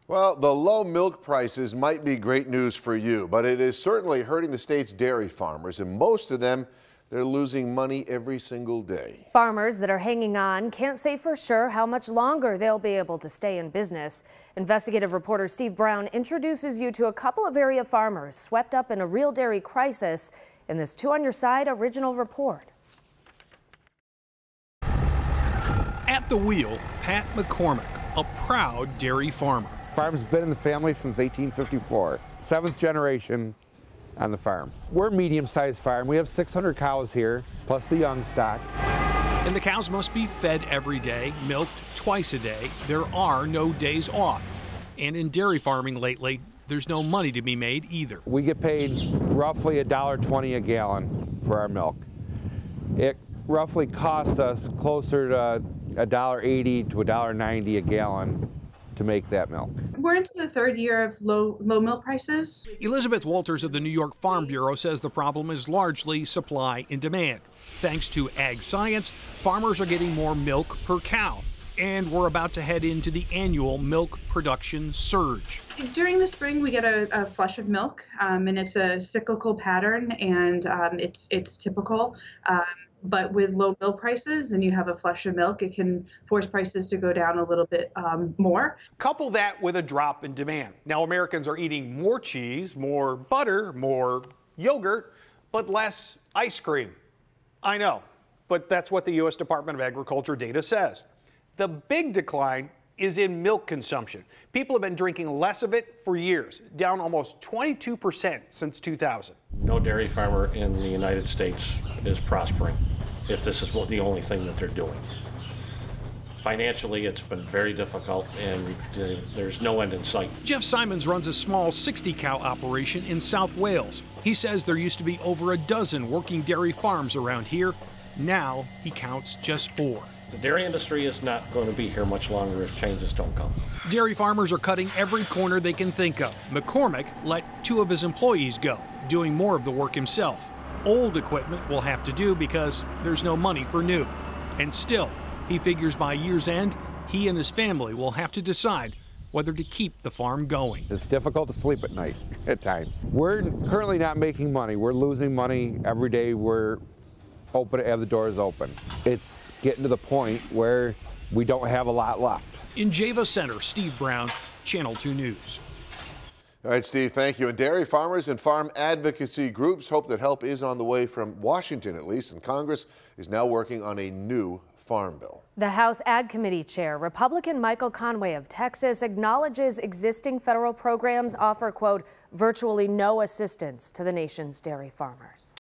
Well, the low milk prices might be great news for you, but it is certainly hurting the state's dairy farmers, and most of them, they're losing money every single day. Farmers that are hanging on can't say for sure how much longer they'll be able to stay in business. Investigative reporter Steve Brown introduces you to a couple of area farmers swept up in a real dairy crisis in this Two on Your Side original report. At the wheel, Pat McCormick, a proud dairy farmer. Farm's been in the family since 1854, seventh generation on the farm. We're a medium-sized farm. We have 600 cows here, plus the young stock. And the cows must be fed every day, milked twice a day. There are no days off. And in dairy farming lately, there's no money to be made either. We get paid roughly $1.20 a gallon for our milk. It roughly costs us closer to $1.80 to $1.90 a gallon to make that milk. We're into the third year of low milk prices. Elizabeth Walters of the New York Farm Bureau says the problem is largely supply and demand. Thanks to ag science, farmers are getting more milk per cow, and we're about to head into the annual milk production surge. During the spring, we get a flush of milk, and it's a cyclical pattern, and it's typical. But with low milk prices and you have a flush of milk, it can force prices to go down a little bit more. Couple that with a drop in demand. Now Americans are eating more cheese, more butter, more yogurt, but less ice cream. I know, but that's what the U.S. Department of Agriculture data says. The big decline is in milk consumption. People have been drinking less of it for years, down almost 22% since 2000. No dairy farmer in the United States is prospering if this is the only thing that they're doing. Financially, it's been very difficult, and there's no end in sight. Jeff Simons runs a small 60-cow operation in South Wales. He says there used to be over a dozen working dairy farms around here. Now he counts just 4. The dairy industry is not going to be here much longer if changes don't come. Dairy farmers are cutting every corner they can think of. McCormick let 2 of his employees go, doing more of the work himself. Old equipment will have to do because there's no money for new. And still, he figures by year's end, he and his family will have to decide whether to keep the farm going. It's difficult to sleep at night at times. We're currently not making money. We're losing money every day we're open, have the doors open. It's getting to the point where we don't have a lot left. In Java Center, Steve Brown, Channel 2 News. All right, Steve, thank you. And dairy farmers and farm advocacy groups hope that help is on the way from Washington, at least, and Congress is now working on a new farm bill. The House Ag Committee Chair, Republican Michael Conway of Texas, acknowledges existing federal programs offer, quote, virtually no assistance to the nation's dairy farmers.